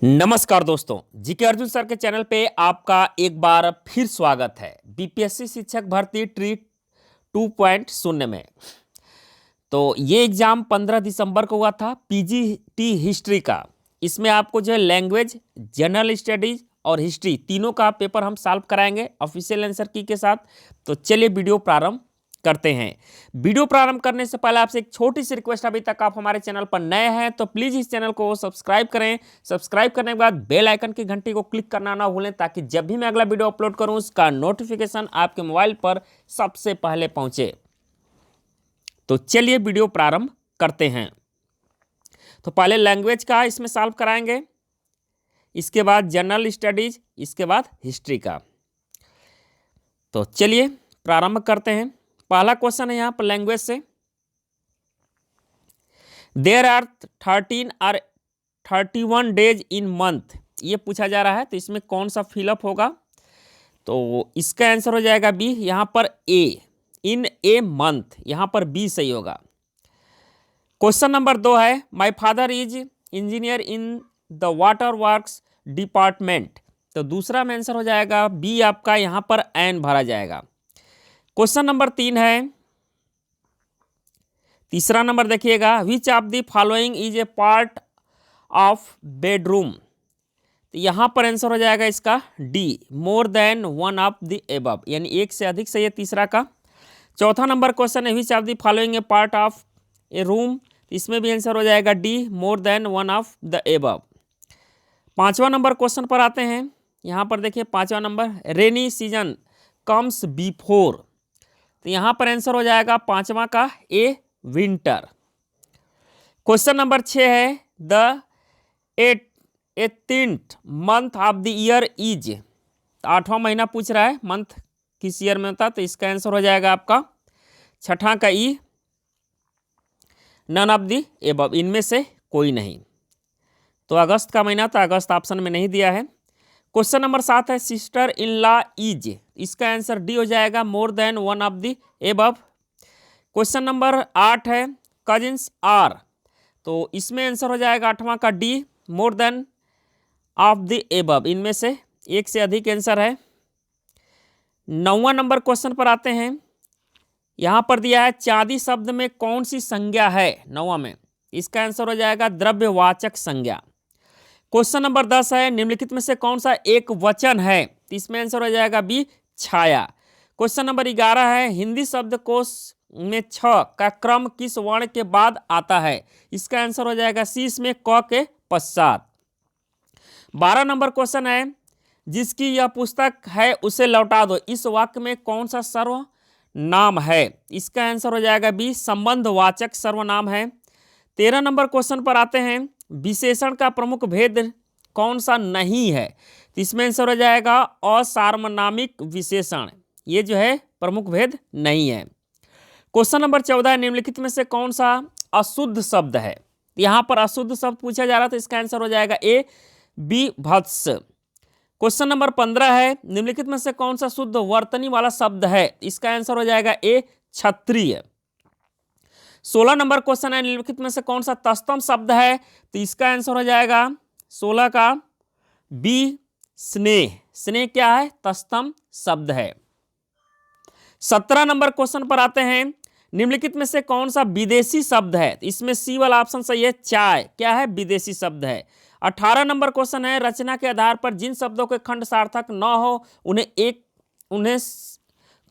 नमस्कार दोस्तों, GK Arjun sir के चैनल पे आपका एक बार फिर स्वागत है। बीपीएससी शिक्षक भर्ती ट्री 2.0 में तो ये एग्जाम 15 दिसंबर को हुआ था, पीजीटी हिस्ट्री का। इसमें आपको जो है लैंग्वेज, जनरल स्टडीज और हिस्ट्री तीनों का पेपर हम सॉल्व कराएंगे ऑफिशियल आंसर की के साथ। तो चलिए वीडियो प्रारंभ करते हैं। वीडियो प्रारंभ करने से पहले आपसे एक छोटी सी रिक्वेस्ट, अभी तक आप हमारे चैनल पर नए हैं तो प्लीज इस चैनल को सब्सक्राइब करें। सब्सक्राइब करने के बाद बेल आइकन की घंटी को क्लिक करना ना भूलें, ताकि जब भी मैं अगला वीडियो अपलोड करूं उसका नोटिफिकेशन आपके मोबाइल पर सबसे पहले पहुंचे। तो चलिए वीडियो प्रारंभ करते हैं। तो पहले लैंग्वेज का इसमें सॉल्व कराएंगे, इसके बाद जनरल स्टडीज, इसके बाद हिस्ट्री का। तो चलिए प्रारंभ करते हैं। पहला क्वेश्चन है यहाँ पर लैंग्वेज से। देयर आर 13 और 31 डेज इन मंथ, ये पूछा जा रहा है। तो इसमें कौन सा फिलअप होगा? तो इसका आंसर हो जाएगा बी। यहाँ पर ए, इन ए मंथ, यहाँ पर बी सही होगा। क्वेश्चन नंबर 2 है, my father is engineer in the water works department. तो दूसरा में आंसर हो जाएगा बी आपका, यहाँ पर एन भरा जाएगा। क्वेश्चन नंबर 3 है, तीसरा नंबर देखिएगा, which of the following is a part of bedroom. तो यहां पर आंसर हो जाएगा इसका D, more than one of the above, यानी एक से अधिक सही है तीसरा का। चौथा नंबर क्वेश्चन है, which of the following A part of A room. इसमें भी आंसर हो जाएगा D, more than one of the above. पांचवा नंबर क्वेश्चन पर आते हैं। यहां पर देखिए पांचवा number, rainy season comes before. तो यहां पर आंसर हो जाएगा पांचवा का ए, विंटर। क्वेश्चन नंबर 6 है, the 18th month of the year is. तो 8वां महीना पूछ रहा है, मंथ किस ईयर में होता। तो इसका आंसर हो जाएगा आपका छठा का ई, नन ऑफ द एबव, इनमें से कोई नहीं। तो अगस्त का महीना, तो अगस्त ऑप्शन में नहीं दिया है। क्वेश्चन नंबर 7 है, सिस्टर इन लॉ इज। इसका आंसर डी हो जाएगा, more than one of the above. Question number 8 है, कजिन्स आर। तो इसमें आंसर हो जाएगा 8वां का D, more than of the above, इनमें से एक से अधिक आंसर है। 9वां नंबर क्वेश्चन पर आते हैं। यहां पर दिया है, चांदी शब्द में कौन सी संज्ञा है 9वां में। इसका आंसर हो जाएगा द्रव्यवाचक संज्ञा। क्वेश्चन नंबर 10 है, निम्नलिखित में से कौन सा एक वचन है। इसमें आंसर हो जाएगा बी, छाया। क्वेश्चन नंबर 11 है, हिंदी शब्दकोश में छ का क्रम किस वर्ण के बाद आता है। इसका आंसर हो जाएगा सी, इसमें क के पश्चात। 12 नंबर क्वेश्चन है, जिसकी यह पुस्तक है उसे लौटा दो, इस वाक्य में कौन सा सर्वनाम है। इसका आंसर हो जाएगा बी, संबंधवाचक सर्वनाम है। 13 नंबर क्वेश्चन पर आते हैं, विशेषण का प्रमुख भेद कौन सा नहीं है। इसमें आंसर हो जाएगा असार्वनामिक विशेषण, ये जो है प्रमुख भेद नहीं है। क्वेश्चन नंबर 14, निम्नलिखित में से कौन सा अशुद्ध शब्द है। यहां पर अशुद्ध शब्द पूछा जा रहा था, इसका आंसर हो जाएगा ए, बीभत्स। क्वेश्चन नंबर 15 है, निम्नलिखित में से कौन सा शुद्ध वर्तनी वाला शब्द है। इसका आंसर हो जाएगा ए, क्षत्रिय। 16 नंबर क्वेश्चन है, निम्नलिखित में से कौन सा तत्सम शब्द है। तो इसका आंसर हो जाएगा 16 का बी, स्नेह। स्नेह क्या है, तत्सम शब्द है। 17 नंबर क्वेश्चन पर आते हैं, निम्नलिखित में से कौन सा विदेशी शब्द है। इसमें सी वाला ऑप्शन सही है, चाय क्या है, विदेशी शब्द है। 18 नंबर क्वेश्चन है, रचना के आधार पर जिन शब्दों के खंड सार्थक न हो उन्हें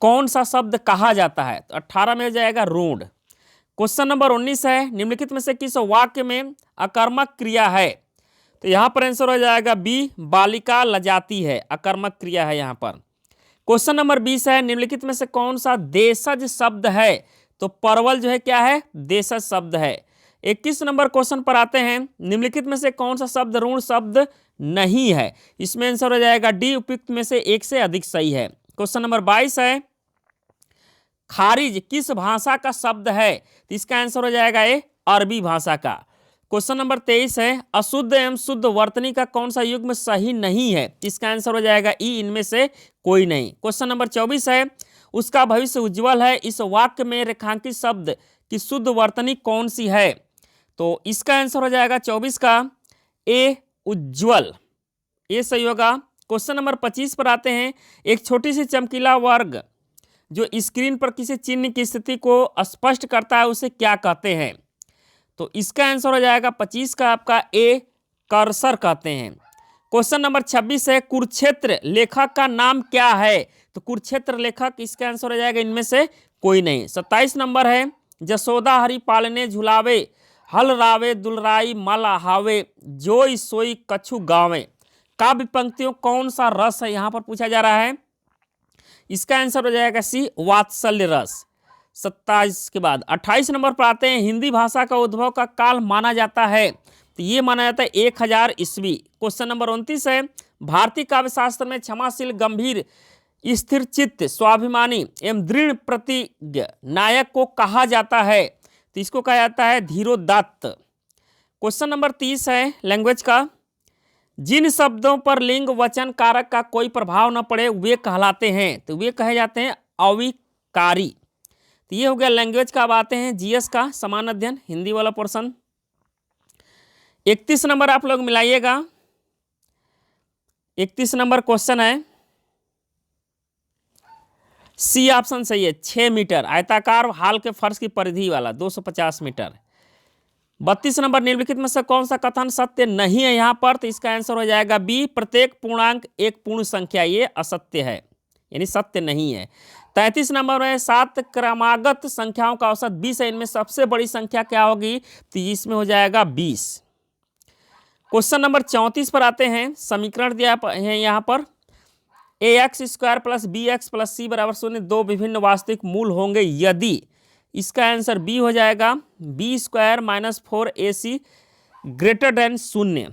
कौन सा शब्द कहा जाता है। तो 18 में हो जाएगा रूढ़। क्वेश्चन नंबर 19 है, निम्नलिखित में से किस वाक्य में अकर्मक क्रिया है। तो यहां पर आंसर हो जाएगा बी, बालिका लजाती है, अकर्मक क्रिया है यहां पर। क्वेश्चन नंबर 20 है, निम्नलिखित में से कौन सा देशज शब्द है। तो परवल जो है क्या है, देशज शब्द है। 21 नंबर क्वेश्चन पर आते हैं, निम्नलिखित में से कौन सा शब्द ऋण शब्द नहीं है। इसमें आंसर हो जाएगा डी, उपयुक्त में से एक से अधिक सही है। क्वेश्चन नंबर 22 है, खारिज किस भाषा का शब्द है। तो इसका आंसर हो जाएगा ए, अरबी भाषा का। क्वेश्चन नंबर 23 है, अशुद्ध एवं शुद्ध वर्तनी का कौन सा युग्म सही नहीं है। इसका आंसर हो जाएगा ई, इनमें से कोई नहीं। क्वेश्चन नंबर 24 है, उसका भविष्य उज्जवल है, इस वाक्य में रेखांकित शब्द की शुद्ध वर्तनी कौन सी है। तो इसका आंसर हो जाएगा 24 का ए, उज्ज्वल, ये सही होगा। क्वेश्चन नंबर 25 पर आते हैं। एक छोटी सी चमकीला वर्ग जो स्क्रीन पर किसी चिन्ह की स्थिति को स्पष्ट करता है उसे क्या कहते हैं? तो इसका आंसर हो जाएगा 25 का आपका ए, कर्सर कहते हैं। क्वेश्चन नंबर 26 है, कुरुक्षेत्र लेखक का नाम क्या है? तो कुरुक्षेत्र लेखक, इसका आंसर हो जाएगा इनमें से कोई नहीं। 27 नंबर है, जसोदा हरि पालने झुलावे, हल रावे दुलराई मल हावे, जोई सोई कछु गावे। काव्य पंक्तियों कौन सा रस है यहां पर पूछा जा रहा है? इसका आंसर हो जाएगा सी, वात्सल्य रस। 27 के बाद 28 नंबर पर आते हैं। हिंदी भाषा का उद्भव का काल माना जाता है, तो ये माना जाता है 1000 ईस्वी। क्वेश्चन नंबर 29 है, भारतीय काव्य शास्त्र में क्षमाशील, गंभीर, स्थिर चित्त, स्वाभिमानी एवं दृढ़ प्रतिज्ञ नायक को कहा जाता है? तो इसको कहा जाता है धीरोदात्त। क्वेश्चन नंबर 30 है लैंग्वेज का, जिन शब्दों पर लिंग वचन कारक का कोई प्रभाव न पड़े वे कहलाते हैं, तो वे कहे जाते हैं अविकारी। तो ये हो गया लैंग्वेज का। अब आते हैं जीएस का समान अध्ययन, हिंदी वाला पोर्शन। 31 नंबर आप लोग मिलाइएगा। 31 नंबर क्वेश्चन है, सी ऑप्शन सही है। 6 मीटर आयताकार हाल के फर्श की परिधि वाला 250 मीटर। 32 नंबर, निम्नलिखित में से कौन सा कथन सत्य नहीं है यहाँ पर? तो इसका आंसर हो जाएगा बी, प्रत्येक पूर्णांक एक पूर्ण संख्या, ये असत्य है, यानी सत्य नहीं है। 33 नंबर में 7 क्रमागत संख्याओं का औसत 20 है, इनमें सबसे बड़ी संख्या क्या होगी? तो इसमें हो जाएगा 20। क्वेश्चन नंबर 34 पर आते हैं। समीकरण दिया है यहाँ पर, ax² + bx + c = 0 दो विभिन्न वास्तविक मूल होंगे यदि, इसका आंसर बी हो जाएगा, b² - 4ac > 0।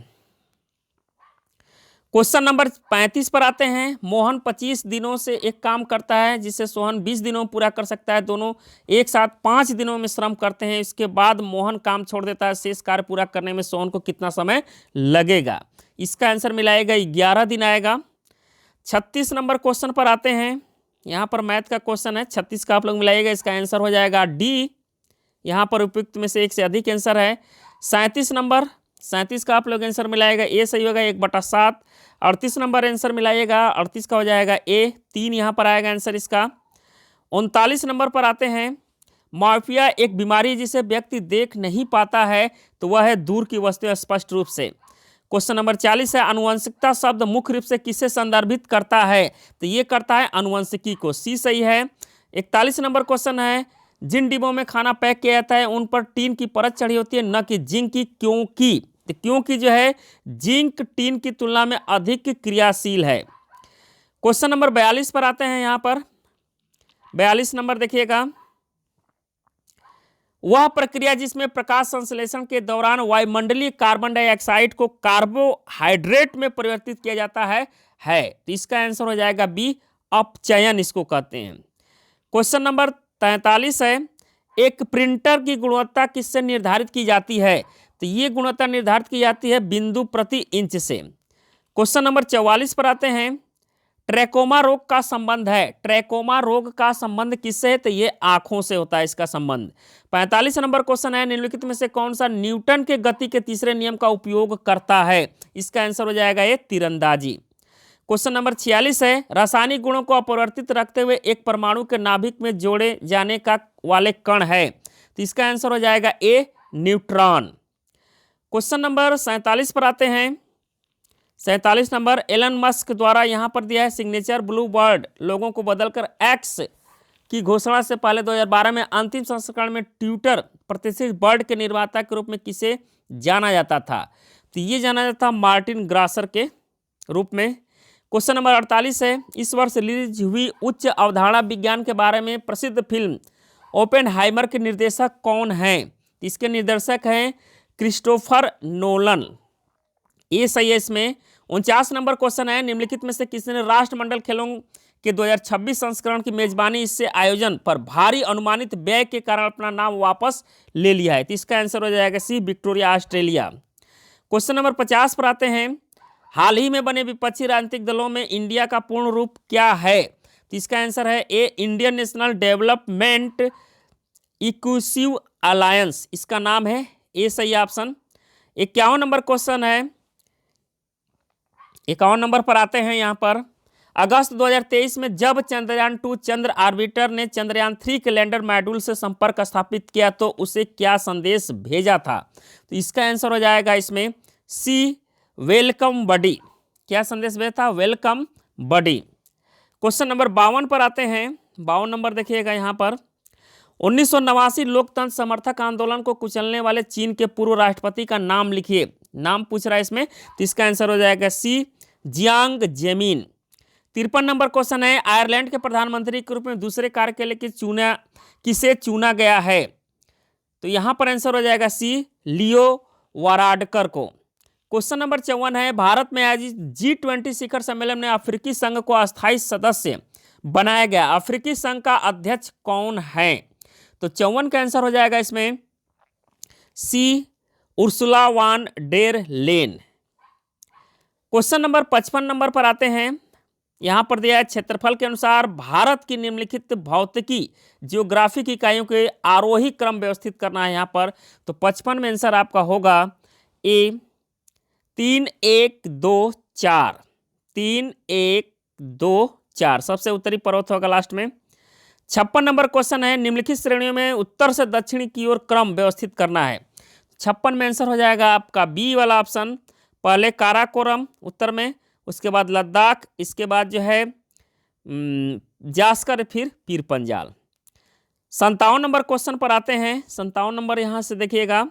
क्वेश्चन नंबर 35 पर आते हैं। मोहन 25 दिनों से एक काम करता है जिसे सोहन 20 दिनों में पूरा कर सकता है। दोनों एक साथ 5 दिनों में श्रम करते हैं। इसके बाद मोहन काम छोड़ देता है। शेष कार्य पूरा करने में सोहन को कितना समय लगेगा? इसका आंसर मिलाएगा 11 दिन आएगा। 36 नंबर क्वेश्चन पर आते हैं। यहाँ पर मैथ का क्वेश्चन है, 36 का आप लोग मिलाइएगा, इसका आंसर हो जाएगा डी। यहाँ पर उपयुक्त में से एक से अधिक आंसर है। 37 नंबर, 37 का आप लोग आंसर मिलाएगा, ए सही होगा 1/7। 38 नंबर आंसर मिलाइएगा, 38 का हो जाएगा ए, 3 यहाँ पर आएगा आंसर इसका। 39 नंबर पर आते हैं। माफिया एक बीमारी जिसे व्यक्ति देख नहीं पाता है, तो वह है दूर की वस्तु स्पष्ट रूप से। क्वेश्चन नंबर 40 है, आनुवंशिकता शब्द मुख्य रूप से किसे संदर्भित करता है? तो ये करता है आनुवंशिकी को, सी सही है। 41 नंबर क्वेश्चन है, जिन डिब्बों में खाना पैक किया जाता है उन पर टीन की परत चढ़ी होती है, न कि जिंक की, क्योंकि? तो क्योंकि जो है जिंक टीन की तुलना में अधिक क्रियाशील है। क्वेश्चन नंबर 42 पर आते हैं। यहाँ पर 42 नंबर देखिएगा, वह प्रक्रिया जिसमें प्रकाश संश्लेषण के दौरान वायुमंडलीय कार्बन डाइऑक्साइड को कार्बोहाइड्रेट में परिवर्तित किया जाता है तो इसका आंसर हो जाएगा बी, अपचयन इसको कहते हैं। क्वेश्चन नंबर 43 है, एक प्रिंटर की गुणवत्ता किससे निर्धारित की जाती है? तो ये गुणवत्ता निर्धारित की जाती है बिंदु प्रति इंच से। क्वेश्चन नंबर 44 पर आते हैं। ट्रैकोमा रोग का संबंध है, ट्रैकोमा रोग का संबंध किससे है? तो ये आंखों से होता है इसका संबंध। 45 नंबर क्वेश्चन है, निम्नलिखित में से कौन सा न्यूटन के गति के तीसरे नियम का उपयोग करता है? इसका आंसर हो जाएगा ये, तीरंदाजी। क्वेश्चन नंबर 46 है, रासायनिक गुणों को अपरिवर्तित रखते हुए एक परमाणु के नाभिक में जोड़े जाने का वाले कण है, तो इसका आंसर हो जाएगा ए, न्यूट्रॉन। क्वेश्चन नंबर 47 पर आते हैं। 47 नंबर, एलन मस्क द्वारा यहाँ पर दिया है सिग्नेचर ब्लू बर्ड लोगों को बदलकर एक्स की घोषणा से पहले 2012 में अंतिम संस्करण में ट्विटर प्रतिष्ठित बर्ड के निर्माता के रूप में किसे जाना जाता था? तो ये जाना जाता था मार्टिन ग्रासर के रूप में। क्वेश्चन नंबर 48 है, इस वर्ष रिलीज हुई उच्च अवधारणा विज्ञान के बारे में प्रसिद्ध फिल्म ओपेनहाइमर के निर्देशक कौन हैं? इसके निर्देशक हैं क्रिस्टोफर नोलन, ये सही है इसमें। 49 नंबर क्वेश्चन है, निम्नलिखित में से किसने राष्ट्रमंडल खेलों के 2026 संस्करण की मेजबानी इससे आयोजन पर भारी अनुमानित व्यय के कारण अपना नाम वापस ले लिया है? तो इसका आंसर हो जाएगा सी, विक्टोरिया ऑस्ट्रेलिया। क्वेश्चन नंबर 50 पर आते हैं। हाल ही में बने विपक्षी राजनीतिक दलों में इंडिया का पूर्ण रूप क्या है? तो इसका आंसर है A, Indian National Development Inclusive Alliance, इसका नाम है, ए सही ऑप्शन। 51 नंबर क्वेश्चन है, 51 नंबर पर आते हैं यहाँ पर। अगस्त 2023 में जब चंद्रयान 2 चंद्र ऑर्बिटर ने चंद्रयान 3 के लैंडर मॉड्यूल से संपर्क स्थापित किया तो उसे क्या संदेश भेजा था? तो इसका आंसर हो जाएगा इसमें सी, वेलकम बडी। क्या संदेश भेजा था? वेलकम बडी। क्वेश्चन नंबर 52 पर आते हैं। 52 नंबर देखिएगा यहाँ पर। 1989 लोकतंत्र समर्थक आंदोलन को कुचलने वाले चीन के पूर्व राष्ट्रपति का नाम लिखिए। नाम पूछ रहा है इसमें, तो इसका आंसर हो जाएगा सी, जियांग जेमिन। 53 नंबर क्वेश्चन है, आयरलैंड के प्रधानमंत्री के रूप में दूसरे कार्य के लिए किसे चुना गया है? तो यहां पर आंसर हो जाएगा सी, लियो वाराडकर को। क्वेश्चन नंबर 54 है, भारत में आयोजित G20 शिखर सम्मेलन में अफ्रीकी संघ को अस्थायी सदस्य बनाया गया। अफ्रीकी संघ का अध्यक्ष कौन है? तो 54 का आंसर हो जाएगा इसमें C, Ursula von der Leyen. Question number 55 number पर आते हैं। यहां पर दिया है, क्षेत्रफल के अनुसार भारत की निम्नलिखित भौतिकी जियोग्राफिक इकाइयों के आरोही क्रम व्यवस्थित करना है यहां पर। तो 55 में आंसर आपका होगा ए, 3 1 2 4। 3 1 2 4 सबसे उत्तरी पर्वत होगा लास्ट में। 56 नंबर क्वेश्चन है, निम्नलिखित श्रेणियों में उत्तर से दक्षिण की ओर क्रम व्यवस्थित करना है। 56 में आंसर हो जाएगा आपका बी वाला ऑप्शन। पहले काराकोरम उत्तर में, उसके बाद लद्दाख, इसके बाद जो है जास्कर, फिर पीर पंजाल। 57 नंबर क्वेश्चन पर आते हैं। 57 नंबर यहां से देखिएगा,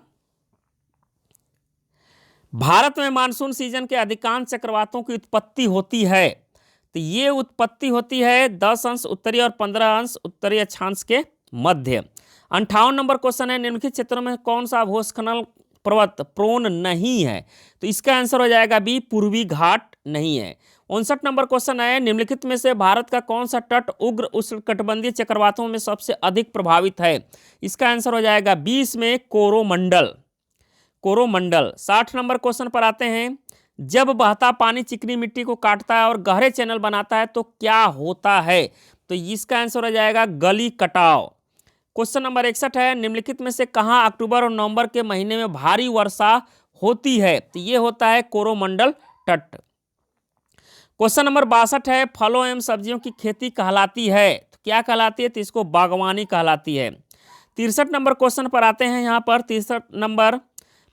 भारत में मानसून सीजन के अधिकांश चक्रवातों की उत्पत्ति होती है। तो ये उत्पत्ति होती है 10 अंश उत्तरी और 15 अंश उत्तरी अक्षांश के मध्य। 58 नंबर क्वेश्चन है, निम्नलिखित क्षेत्रों में कौन सा भूस्खलन पर्वत प्रोन नहीं है? तो इसका आंसर हो जाएगा बी, पूर्वी घाट नहीं है। 59 नंबर क्वेश्चन है, निम्नलिखित में से भारत का कौन सा तट उग्र उष्णकटिबंधीय चक्रवातों में सबसे अधिक प्रभावित है? इसका आंसर हो जाएगा 20 में कोरोमंडल। कोरोमंडल। 60 नंबर क्वेश्चन पर आते हैं, जब बहता पानी चिकनी मिट्टी को काटता है और गहरे चैनल बनाता है तो क्या होता है? तो इसका आंसर हो जाएगा गली कटाव। क्वेश्चन नंबर 61 है, निम्नलिखित में से कहां अक्टूबर और नवंबर के महीने में भारी वर्षा होती है? तो ये होता है कोरोमंडल तट। क्वेश्चन नंबर 62 है, फलों एवं सब्जियों की खेती कहलाती है? तो क्या कहलाती है? तो इसको बागवानी कहलाती है। 63 नंबर क्वेश्चन पर आते हैं। यहाँ पर 63 नंबर,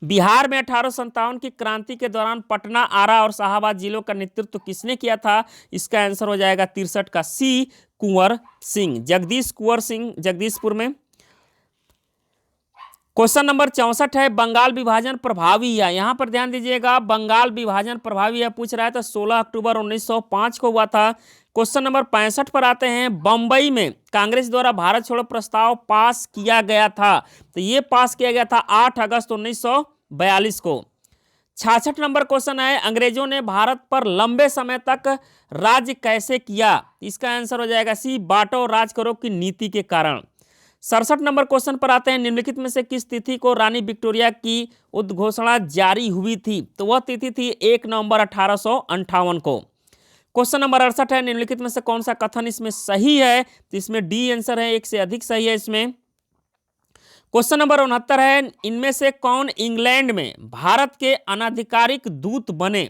बिहार में 1857 की क्रांति के दौरान पटना, आरा और शाहाबाद जिलों का नेतृत्व किसने किया था? इसका आंसर हो जाएगा 63 का सी, कुंवर सिंह। जगदीश कुंवर सिंह, जगदीशपुर में। क्वेश्चन नंबर 64 है, बंगाल विभाजन प्रभावी है? यहां पर ध्यान दीजिएगा, बंगाल विभाजन प्रभावी है पूछ रहा है, तो 16 अक्टूबर 1905 को हुआ था। क्वेश्चन नंबर 65 पर आते हैं, बंबई में कांग्रेस द्वारा भारत छोड़ो प्रस्ताव पास किया गया था? तो ये पास किया गया था 8 अगस्त 1942 को। 66 नंबर क्वेश्चन है, अंग्रेजों ने भारत पर लंबे समय तक राज्य कैसे किया? इसका आंसर हो जाएगा सी, बांटो और राज करो की नीति के कारण। 67 नंबर क्वेश्चन पर आते हैं, निम्नलिखित में से किस तिथि को रानी विक्टोरिया की उद्घोषणा जारी हुई थी? तो वह तिथि थी 1 नवंबर 1858 को। क्वेश्चन नंबर 68 है, निम्नलिखित में से कौन सा कथन इसमें सही है? तो इसमें डी आंसर है, एक से अधिक सही है इसमें। क्वेश्चन नंबर 69 है, इनमें से कौन इंग्लैंड में भारत के अनाधिकारिक दूत बने?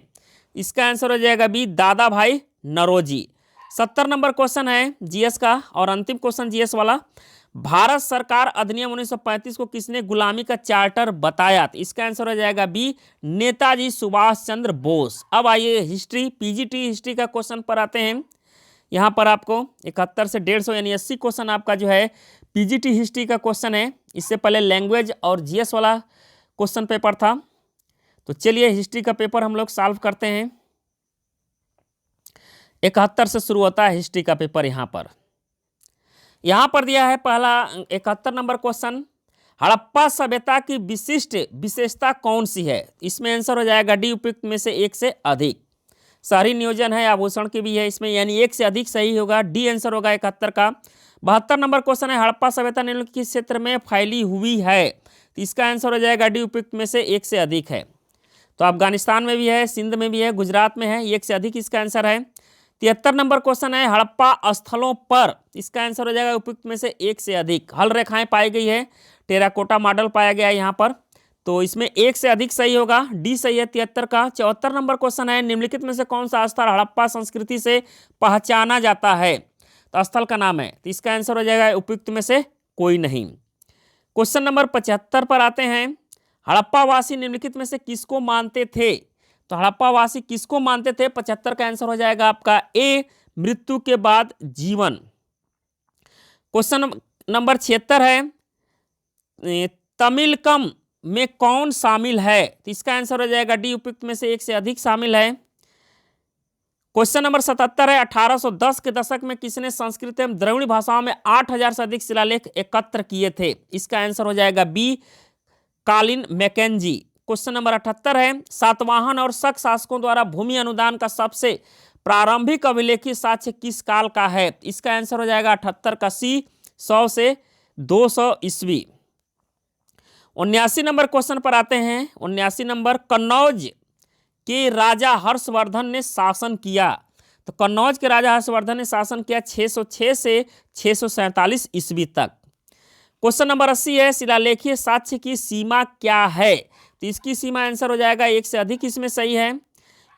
इसका आंसर हो जाएगा बी, दादा भाई नौरोजी। 70 नंबर क्वेश्चन है जीएस का और अंतिम क्वेश्चन जीएस वाला, भारत सरकार अधिनियम 1935 को किसने गुलामी का चार्टर बताया? तो इसका आंसर हो जाएगा बी, नेताजी सुभाष चंद्र बोस। अब आइए हिस्ट्री, पीजीटी हिस्ट्री का क्वेश्चन पर आते हैं। यहाँ पर आपको 71 से 150 यानी 80 क्वेश्चन आपका जो है पीजीटी हिस्ट्री का क्वेश्चन है। इससे पहले लैंग्वेज और जीएस वाला क्वेश्चन पेपर था। तो चलिए हिस्ट्री का पेपर हम लोग सॉल्व करते हैं। 71 से शुरू होता है हिस्ट्री का पेपर। यहाँ पर दिया है पहला 71 नंबर क्वेश्चन, हड़प्पा सभ्यता की विशिष्ट विशेषता कौन सी है? इसमें आंसर हो जाएगा डी, उपयुक्त में से एक से अधिक। शहरी नियोजन है, आभूषण की भी है इसमें, यानी एक से अधिक सही होगा, डी आंसर होगा 71 का। 72 नंबर क्वेश्चन है, हड़प्पा सभ्यता निम्नलिखित क्षेत्र में फैली हुई है? तो इसका आंसर हो जाएगा डी, उपयुक्त में से एक से अधिक है। तो अफगानिस्तान में भी है, सिंध में भी है, गुजरात में है, एक से अधिक इसका आंसर है। 73 नंबर क्वेश्चन है, हड़प्पा स्थलों पर? इसका आंसर हो जाएगा उपयुक्त में से एक से अधिक। हल रेखाएं पाई गई है, टेराकोटा मॉडल पाया गया है यहाँ पर। तो इसमें एक से अधिक सही होगा, डी सही है 73 का। 74 नंबर क्वेश्चन है, निम्नलिखित में से कौन सा स्थल हड़प्पा संस्कृति से पहचाना जाता है? तो स्थल का नाम है, तो इसका आंसर हो जाएगा उपयुक्त में से कोई नहीं। क्वेश्चन नंबर 75 पर आते हैं, हड़प्पा वासी निम्नलिखित में से किसको मानते थे? तो हड़प्पा वासी किसको मानते थे? 75 का आंसर हो जाएगा आपका ए, मृत्यु के बाद जीवन। क्वेश्चन नंबर 76 है, तमिलकम में कौन शामिल है? तो इसका आंसर हो जाएगा डी, उपयुक्त में से एक से अधिक शामिल है। क्वेश्चन नंबर 77 है, 1810 के दशक में किसने संस्कृत एवं द्रविड़ भाषाओं में 8000 से अधिक शिलालेख एकत्र किए थे? इसका आंसर हो जाएगा बी, कालिन मैकेंजी। क्वेश्चन नंबर 78 है, सातवाहन और शक शासकों द्वारा भूमि अनुदान का सबसे प्रारंभिक अभिलेखित साक्ष्य किस काल का है? इसका आंसर हो जाएगा 78 का सी, 100 से 200 ईस्वी। 79 नंबर क्वेश्चन पर आते हैं, 79 नंबर, कन्नौज के राजा हर्षवर्धन ने शासन किया। तो कन्नौज के राजा हर्षवर्धन ने शासन किया 606 से 647 ईस्वी तक। क्वेश्चन नंबर 80 है, शिलालेखीय साक्ष्य की सीमा क्या है? तो इसकी सीमा आंसर हो जाएगा एक से अधिक, इसमें सही है।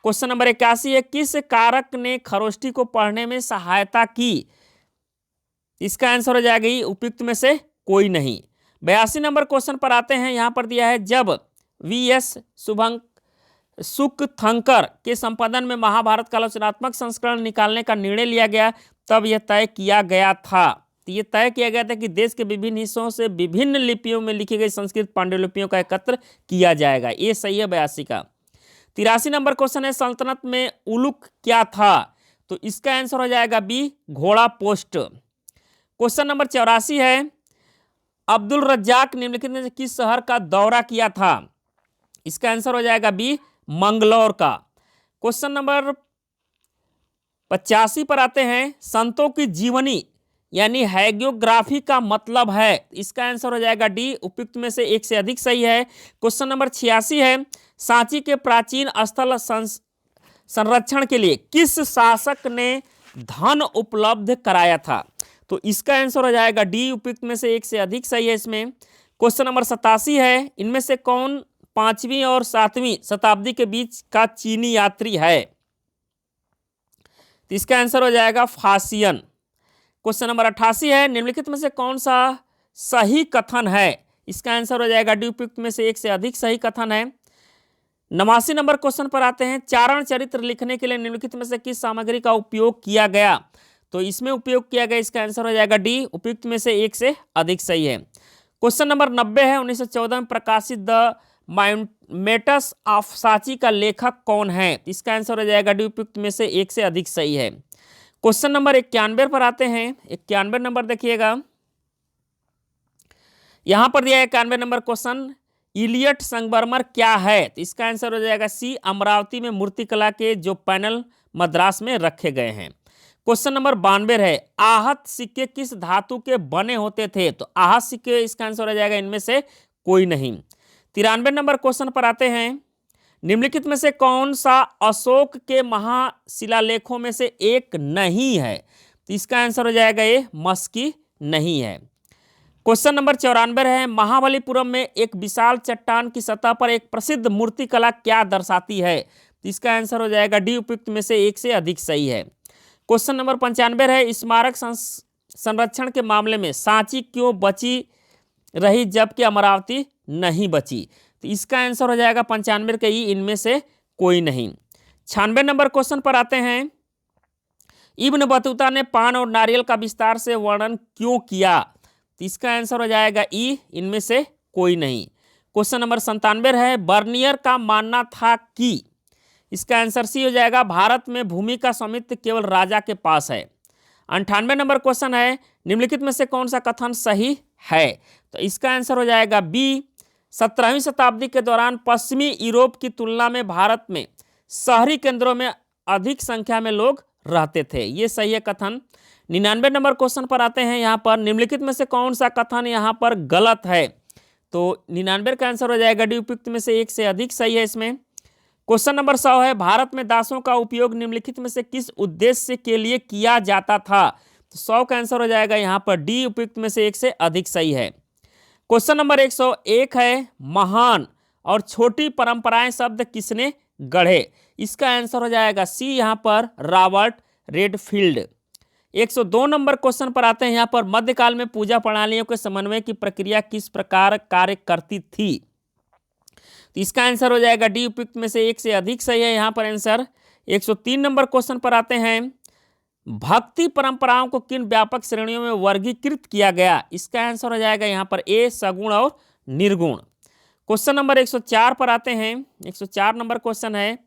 क्वेश्चन नंबर 81 है, किस कारक ने खरोष्ठी को पढ़ने में सहायता की? इसका आंसर हो जाएगा उपयुक्त में से कोई नहीं। 82 नंबर क्वेश्चन पर आते हैं, यहां पर दिया है, जब वी.एस. सुकथंकर के संपादन में महाभारत का आलोचनात्मक संस्करण निकालने का निर्णय लिया गया, तब यह तय किया गया था। तो ये तय किया गया था कि देश के विभिन्न हिस्सों से विभिन्न लिपियों में लिखी गई संस्कृत पांडुलिपियों का एकत्र किया जाएगा। ये सही है 82 का। 83 नंबर क्वेश्चन है, सल्तनत में उलुक क्या था? तो इसका आंसर हो जाएगा बी, घोड़ा पोस्ट। क्वेश्चन नंबर 84 है, अब्दुल रज्जाक निम्नलिखित में से किस शहर का दौरा किया था? इसका आंसर हो जाएगा बी, मंगलौर का। क्वेश्चन नंबर 85 पर आते हैं, संतों की जीवनी यानी हैगियोग्राफी का मतलब है? इसका आंसर हो जाएगा डी, उपयुक्त में से एक से अधिक सही है। क्वेश्चन नंबर 86 है, सांची के प्राचीन स्थल संरक्षण के लिए किस शासक ने धन उपलब्ध कराया था? तो इसका आंसर हो जाएगा डी, उपयुक्त में से एक से अधिक सही है इसमें। क्वेश्चन नंबर 87 है, इनमें से कौन 5वीं और 7वीं शताब्दी के बीच का चीनी यात्री है? तो इसका आंसर हो जाएगा फासियन। क्वेश्चन नंबर 88 है, निम्नलिखित में से कौन सा सही कथन है? इसका आंसर हो जाएगा डी, उपयुक्त में से एक से अधिक सही कथन है। 89 नंबर क्वेश्चन पर आते हैं, चारण चरित्र लिखने के लिए निम्नलिखित में से किस सामग्री का उपयोग किया गया? तो इसमें उपयोग किया गया, इसका आंसर हो जाएगा डी, उपयुक्त में से एक से अधिक सही है। क्वेश्चन नंबर 90 है, 1914 में प्रकाशित द माइमेटस ऑफ सांची का लेखक कौन है? इसका आंसर हो जाएगा डी, उपयुक्त में से एक से अधिक सही है। क्वेश्चन नंबर 91 पर आते हैं, 91 नंबर देखिएगा, यहां पर दिया है 91 नंबर क्वेश्चन, इलियट संगमरमर क्या है? तो इसका आंसर हो जाएगा सी, अमरावती में मूर्तिकला के जो पैनल मद्रास में रखे गए हैं। क्वेश्चन नंबर 92 है, आहत सिक्के किस धातु के बने होते थे? तो आहत सिक्के, इसका आंसर हो जाएगा इनमें से कोई नहीं। 93 नंबर क्वेश्चन पर आते हैं, निम्नलिखित में से कौन सा अशोक के महाशिलालेखों में से एक नहीं है? तो इसका आंसर हो जाएगा ये मस्की नहीं है। क्वेश्चन नंबर 94 है, महाबलीपुरम में एक विशाल चट्टान की सतह पर एक प्रसिद्ध मूर्तिकला क्या दर्शाती है? तो इसका आंसर हो जाएगा डी, उपयुक्त में से एक से अधिक सही है। क्वेश्चन नंबर 95 है, स्मारक संरक्षण के मामले में सांची क्यों बची रही जबकि अमरावती नहीं बची? तो इसका आंसर हो जाएगा 95 के ही इनमें से कोई नहीं। 96 नंबर क्वेश्चन पर आते हैं, इब्न बतूता ने पान और नारियल का विस्तार से वर्णन क्यों किया? तो इसका आंसर हो जाएगा ई, इनमें से कोई नहीं। क्वेश्चन नंबर 97 है, बर्नियर का मानना था कि, इसका आंसर सी हो जाएगा, भारत में भूमि का स्वामित्व केवल राजा के पास है। 98 नंबर क्वेश्चन है, निम्नलिखित में से कौन सा कथन सही है? तो इसका आंसर हो जाएगा बी, 17वीं शताब्दी के दौरान पश्चिमी यूरोप की तुलना में भारत में शहरी केंद्रों में अधिक संख्या में लोग रहते थे। ये सही है कथन। 99 नंबर क्वेश्चन पर आते हैं, यहाँ पर निम्नलिखित में से कौन सा कथन यहाँ पर गलत है? तो 99 का आंसर हो जाएगा डी, उपयुक्त में से एक से अधिक सही है इसमें। क्वेश्चन नंबर 100 है, भारत में दासों का उपयोग निम्नलिखित में से किस उद्देश्य के लिए किया जाता था? तो 100 का आंसर हो जाएगा यहाँ पर डी, उपयुक्त में से एक से अधिक सही है। क्वेश्चन नंबर 101 है, महान और छोटी परंपराएं शब्द किसने गढ़े? इसका आंसर हो जाएगा सी, यहाँ पर रॉबर्ट रेडफील्ड। 102 नंबर क्वेश्चन पर आते हैं। यहाँ पर मध्यकाल में पूजा प्रणालियों के समन्वय की प्रक्रिया किस प्रकार कार्य करती थी? तो इसका आंसर हो जाएगा डी, उपयुक्त में से एक से अधिक सही है यहाँ पर आंसर। 103 नंबर क्वेश्चन पर आते हैं। भक्ति परंपराओं को किन व्यापक श्रेणियों में वर्गीकृत किया गया? इसका आंसर हो जाएगा यहाँ पर ए, सगुण और निर्गुण। क्वेश्चन नंबर 104 पर आते हैं। 104 नंबर क्वेश्चन है,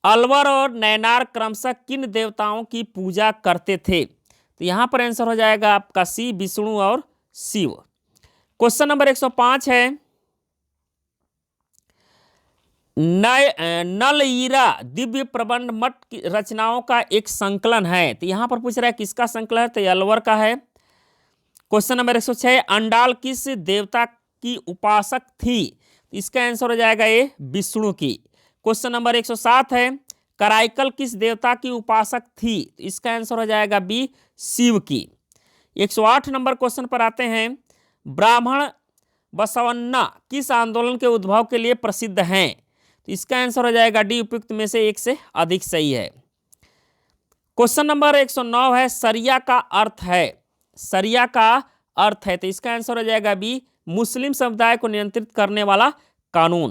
अलवर और नैनार क्रमशः किन देवताओं की पूजा करते थे? तो यहाँ पर आंसर हो जाएगा आपका सी, विष्णु और शिव। क्वेश्चन नंबर 105 है, नलईरा दिव्य प्रबंध मठ की रचनाओं का एक संकलन है। तो यहाँ पर पूछ रहा है किसका संकलन है? तो अलवर का है। क्वेश्चन नंबर 106, अंडाल किस देवता की उपासक थी? इसका आंसर हो जाएगा ए, विष्णु की। क्वेश्चन नंबर 107 है, कराइकल किस देवता की उपासक थी? इसका आंसर हो जाएगा बी, शिव की। 108 नंबर क्वेश्चन पर आते हैं। ब्राह्मण बसवन्ना किस आंदोलन के उद्भव के लिए प्रसिद्ध हैं? तो इसका आंसर हो जाएगा डी, उपयुक्त में से एक से अधिक सही है। क्वेश्चन नंबर 109 है, सरिया का अर्थ है? सरिया का अर्थ है, तो इसका आंसर हो जाएगा बी, मुस्लिम समुदाय को नियंत्रित करने वाला कानून।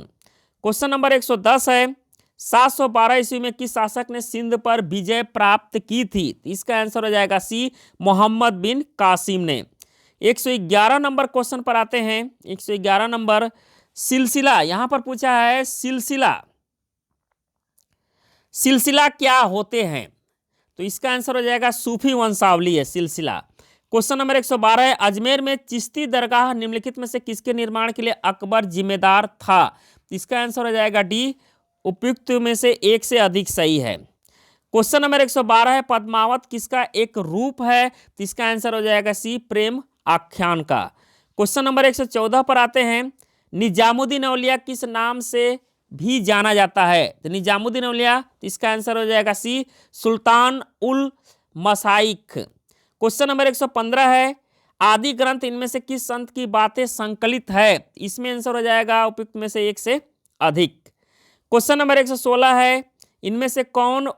क्वेश्चन नंबर 110 है, 712 ईस्वी में किस शासक ने सिंध पर विजय प्राप्त की थी? इसका आंसर हो जाएगा सी, मोहम्मद बिन कासिम ने। 111 नंबर क्वेश्चन पर आते हैं। 111 नंबर, सिलसिला, यहां पर पूछा है सिलसिला, सिलसिला क्या होते हैं? तो इसका आंसर हो जाएगा सूफी वंशावली है सिलसिला। क्वेश्चन नंबर 112 है, अजमेर में चिश्ती दरगाह निम्नलिखित में से किसके निर्माण के लिए अकबर जिम्मेदार था? इसका आंसर हो जाएगा डी, उपयुक्त में से एक से अधिक सही है। क्वेश्चन नंबर 112 है, पद्मावत किसका एक रूप है? तो इसका आंसर हो जाएगा सी, प्रेम आख्यान का। क्वेश्चन नंबर 114 पर आते हैं। निजामुद्दीन औलिया किस नाम से भी जाना जाता है? तो निजामुद्दीन औलिया, तो इसका आंसर हो जाएगा सी, सुल्तान उल मसाइख। क्वेश्चन नंबर 115 है, आदि ग्रंथ इनमें से किस संत की बातें संकलित है? इसमें आंसर हो जाएगा उपयुक्त में से एक से अधिक। क्वेश्चन नंबर 116 है, इनमें से कौन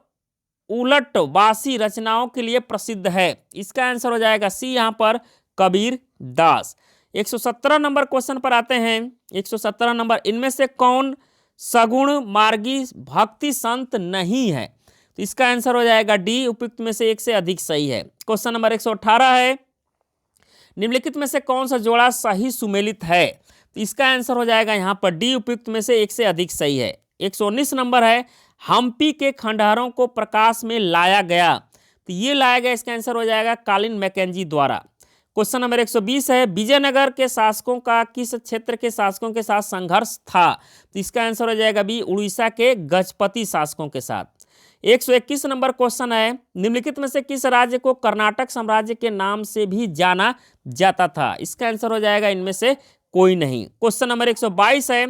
उलटवासी रचनाओं के लिए प्रसिद्ध है? इसका आंसर हो जाएगा सी, यहाँ पर कबीर दास। 117 नंबर क्वेश्चन पर आते हैं। 117 नंबर, इनमें से कौन सगुण मार्गी भक्ति संत नहीं है? तो इसका आंसर हो जाएगा डी, उपयुक्त में से एक से अधिक सही है। क्वेश्चन नंबर 118 है, निम्नलिखित में से कौन सा जोड़ा सही सुमेलित है? तो इसका आंसर हो जाएगा यहाँ पर डी, उपयुक्त में से एक से अधिक सही है। 119 नंबर है, हम्पी के खंडहरों को प्रकाश में लाया गया। तो ये लाया गया, इसका आंसर हो जाएगा कालिन मैकेंजी द्वारा। क्वेश्चन नंबर 120 है, विजयनगर के शासकों का किस क्षेत्र के शासकों के साथ संघर्ष था? तो इसका आंसर हो जाएगा बी, उड़ीसा के गजपति शासकों के साथ। 121 नंबर क्वेश्चन है, निम्नलिखित में से किस राज्य को कर्नाटक साम्राज्य के नाम से भी जाना जाता था? इसका आंसर हो जाएगा इनमें से कोई नहीं। क्वेश्चन नंबर 122 है,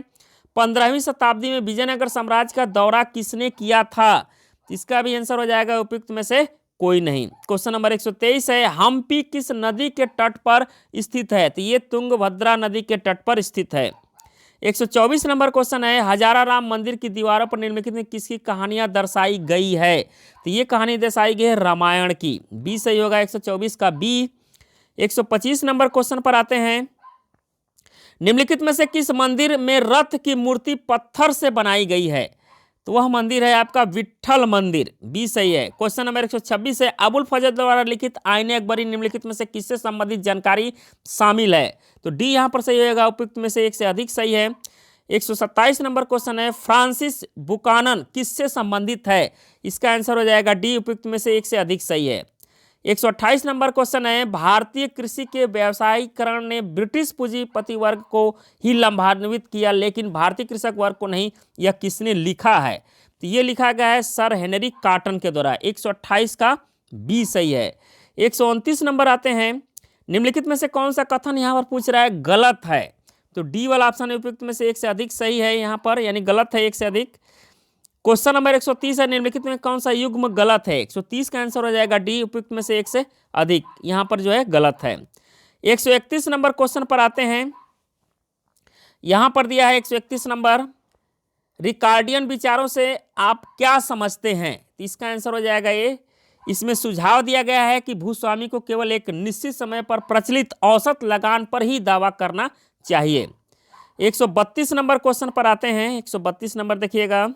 15वीं शताब्दी में विजयनगर साम्राज्य का दौरा किसने किया था? इसका भी आंसर हो जाएगा उपयुक्त में से कोई नहीं। क्वेश्चन नंबर 123 है, हम्पी किस नदी के तट पर स्थित है? तो ये तुंगभद्रा नदी के तट पर स्थित है। 124 नंबर क्वेश्चन है, हजारा राम मंदिर की दीवारों पर निम्नलिखित में किसकी कहानियां दर्शाई गई है? तो ये कहानी दर्शाई गई है रामायण की। बी सही होगा 124 का बी। 125 नंबर क्वेश्चन पर आते हैं। निम्नलिखित में से किस मंदिर में रथ की मूर्ति पत्थर से बनाई गई है? तो वह मंदिर है आपका विट्ठल मंदिर। बी सही है। क्वेश्चन नंबर 126 है, अबुल फजल द्वारा लिखित आईने अकबरी निम्नलिखित में से किससे संबंधित जानकारी शामिल है? तो डी यहाँ पर सही होगा, उपयुक्त में से एक से अधिक सही है। 127 नंबर क्वेश्चन है, फ्रांसिस बुकानन किससे संबंधित है? इसका आंसर हो जाएगा डी, उपयुक्त में से एक से अधिक सही है। 128 नंबर क्वेश्चन है, भारतीय कृषि के व्यावसायीकरण ने ब्रिटिश पूंजीपति वर्ग को ही लाभान्वित किया लेकिन भारतीय कृषक वर्ग को नहीं, यह किसने लिखा है? तो ये लिखा गया है सर हेनरी कॉटन के द्वारा। 128 का बी सही है। 129 नंबर आते हैं, निम्नलिखित में से कौन सा कथन यहाँ पर पूछ रहा है गलत है? तो डी वाला ऑप्शन उपयुक्त में से एक से अधिक सही है यहाँ पर, यानी गलत है एक से अधिक। क्वेश्चन नंबर 130 है, निम्नलिखित में कौन सा युग्म गलत है? 130 का आंसर हो जाएगा डी, उपयुक्त में से एक से अधिक यहाँ पर जो है गलत है। 131 नंबर क्वेश्चन पर आते हैं। यहाँ पर दिया है 131 नंबर, रिकार्डियन विचारों से आप क्या समझते हैं? तो इसका आंसर हो जाएगा ए। इसमें सुझाव दिया गया है कि भूस्वामी को केवल एक निश्चित समय पर प्रचलित औसत लगान पर ही दावा करना चाहिए। 132 नंबर क्वेश्चन पर आते हैं। 132 नंबर देखिएगा,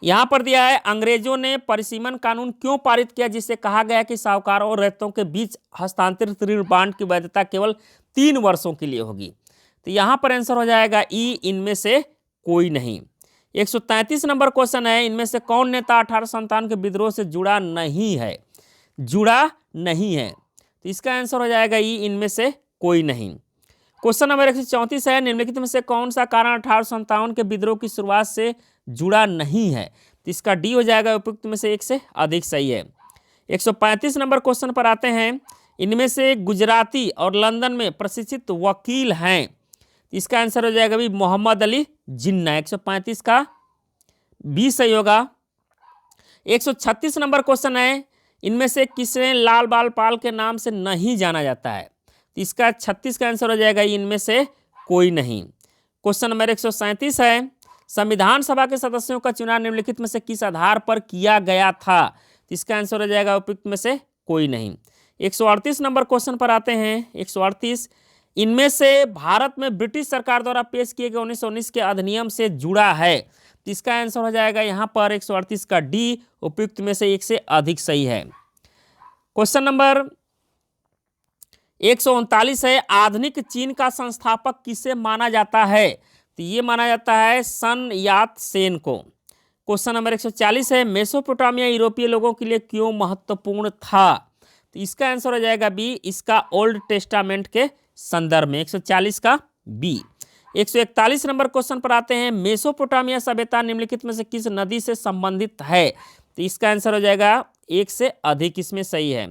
यहाँ पर दिया है अंग्रेजों ने परिसीमन कानून क्यों पारित किया, जिससे कहा गया कि साहूकारों और रैयतों के बीच हस्तांतरित ऋण बांड की वैधता केवल 3 वर्षों के लिए होगी। तो यहाँ पर आंसर हो जाएगा ई, इनमें से कोई नहीं। 133 नंबर क्वेश्चन है, इनमें से कौन नेता 1857 के विद्रोह से जुड़ा नहीं है? जुड़ा नहीं है, तो इसका आंसर हो जाएगा ई, इनमें से कोई नहीं। क्वेश्चन नंबर 134 है, निम्नलिखित में से कौन सा कारण 1857 के विद्रोह की शुरुआत से जुड़ा नहीं है? तो इसका डी हो जाएगा, उपयुक्त में से एक से अधिक सही है। 135 नंबर क्वेश्चन पर आते हैं, इनमें से गुजराती और लंदन में प्रशिक्षित वकील हैं। इसका आंसर हो जाएगा भी मोहम्मद अली जिन्ना। 135 का बी सही होगा। 136 नंबर क्वेश्चन है, इनमें से किसे लाल बाल पाल के नाम से नहीं जाना जाता है? तो इसका 36 का आंसर हो जाएगा इनमें से कोई नहीं। क्वेश्चन नंबर 137 है, संविधान सभा के सदस्यों का चुनाव निम्नलिखित में से किस आधार पर किया गया था? तो इसका आंसर हो जाएगा उपयुक्त में से कोई नहीं। 138 नंबर क्वेश्चन पर आते हैं। 138, इनमें से भारत में ब्रिटिश सरकार द्वारा पेश किए गए 1919 के अधिनियम से जुड़ा है? तो इसका आंसर हो जाएगा यहाँ पर 138 का डी, उपयुक्त में से एक से अधिक सही है। क्वेश्चन नंबर 139 है, आधुनिक चीन का संस्थापक किसे माना जाता है? तो ये माना जाता है सन यात सेन को। क्वेश्चन नंबर 140 है, मेसोपोटामिया यूरोपीय लोगों के लिए क्यों महत्वपूर्ण था? तो इसका आंसर हो जाएगा बी, इसका ओल्ड टेस्टामेंट के संदर्भ में। 140 का बी। 141 नंबर क्वेश्चन पर आते हैं, मेसोपोटामिया सभ्यता निम्नलिखित में से किस नदी से संबंधित है? तो इसका आंसर हो जाएगा एक से अधिक इसमें सही है।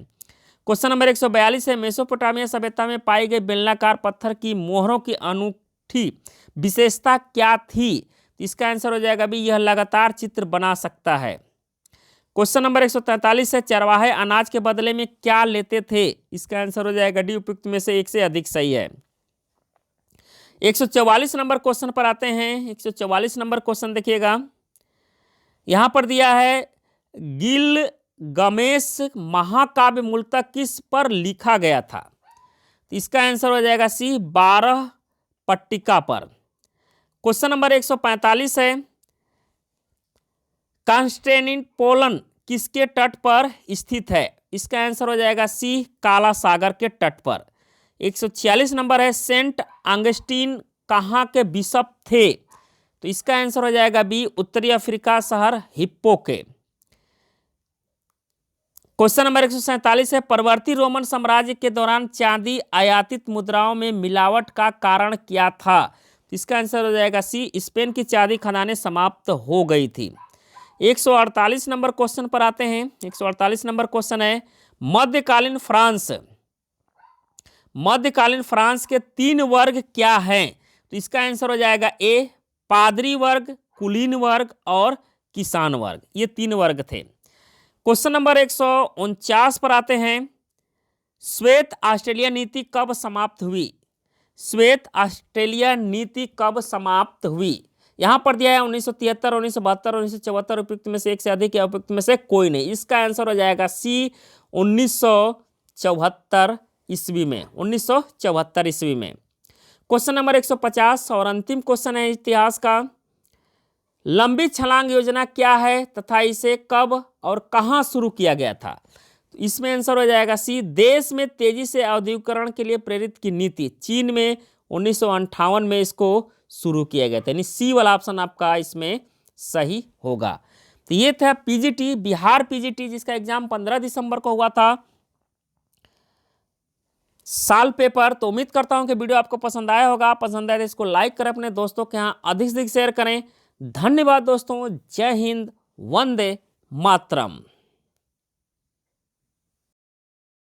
क्वेश्चन नंबर 142 है, मेसोपोटामिया सभ्यता में पाई गई बेलनाकार पत्थर की मोहरों की अनूठी विशेषता क्या थी? तो इसका आंसर हो जाएगा भी, यह लगातार चित्र बना सकता है। क्वेश्चन नंबर 143 है, चरवाहे अनाज के बदले में क्या लेते थे? इसका आंसर हो जाएगा डी, उपयुक्त में से एक से अधिक सही है। 144 नंबर क्वेश्चन पर आते हैं। 144 नंबर क्वेश्चन देखिएगा, यहां पर दिया है गिलगमेश महाकाव्य मूलतः किस पर लिखा गया था? तो इसका आंसर हो जाएगा सी, 12 पट्टिका पर। क्वेश्चन नंबर 145 है, कॉन्स्टेंटिनोपल किसके तट पर स्थित है? इसका आंसर हो जाएगा सी, काला सागर के तट पर। 146 नंबर है, सेंट ऑगस्टीन कहाँ के बिशप थे? तो इसका आंसर हो जाएगा बी, उत्तरी अफ्रीका शहर हिप्पो के। क्वेश्चन नंबर 147 है, परवर्ती रोमन साम्राज्य के दौरान चांदी आयातित मुद्राओं में मिलावट का कारण क्या था? इसका आंसर हो जाएगा सी, स्पेन की चांदी खदानें समाप्त हो गई थी। 148 नंबर क्वेश्चन पर आते हैं। 148 नंबर क्वेश्चन है, मध्यकालीन फ्रांस के 3 वर्ग क्या हैं? तो इसका आंसर हो जाएगा ए, पादरी वर्ग, कुलीन वर्ग और किसान वर्ग। ये 3 वर्ग थे। क्वेश्चन नंबर 149 पर आते हैं, श्वेत ऑस्ट्रेलिया नीति कब समाप्त हुई? श्वेत ऑस्ट्रेलिया नीति कब समाप्त हुई? यहां पर दिया है 1973, 1972, 1974, उपयुक्त में से एक से अधिक या उपयुक्त में से कोई नहीं। इसका आंसर हो जाएगा सी, 1974 ईस्वी में। 1974 ईस्वी में। क्वेश्चन नंबर 150 और अंतिम क्वेश्चन है इतिहास का, लंबी छलांग योजना क्या है तथा इसे कब और कहां शुरू किया गया था? तो इसमें आंसर हो जाएगा सी, देश में तेजी से औद्योगिकरण के लिए प्रेरित की नीति। चीन में 1958 में इसको शुरू किया गया था, यानी सी वाला ऑप्शन आपका इसमें सही होगा। तो ये था पीजीटी, बिहार पीजीटी, जिसका एग्जाम 15 दिसंबर को हुआ था, साल पेपर। तो उम्मीद करता हूं कि वीडियो आपको पसंद आया होगा। पसंद आए तो इसको लाइक करें, अपने दोस्तों के यहाँ अधिक से अधिक शेयर करें। धन्यवाद दोस्तों, जय हिंद, वंदे मातरम।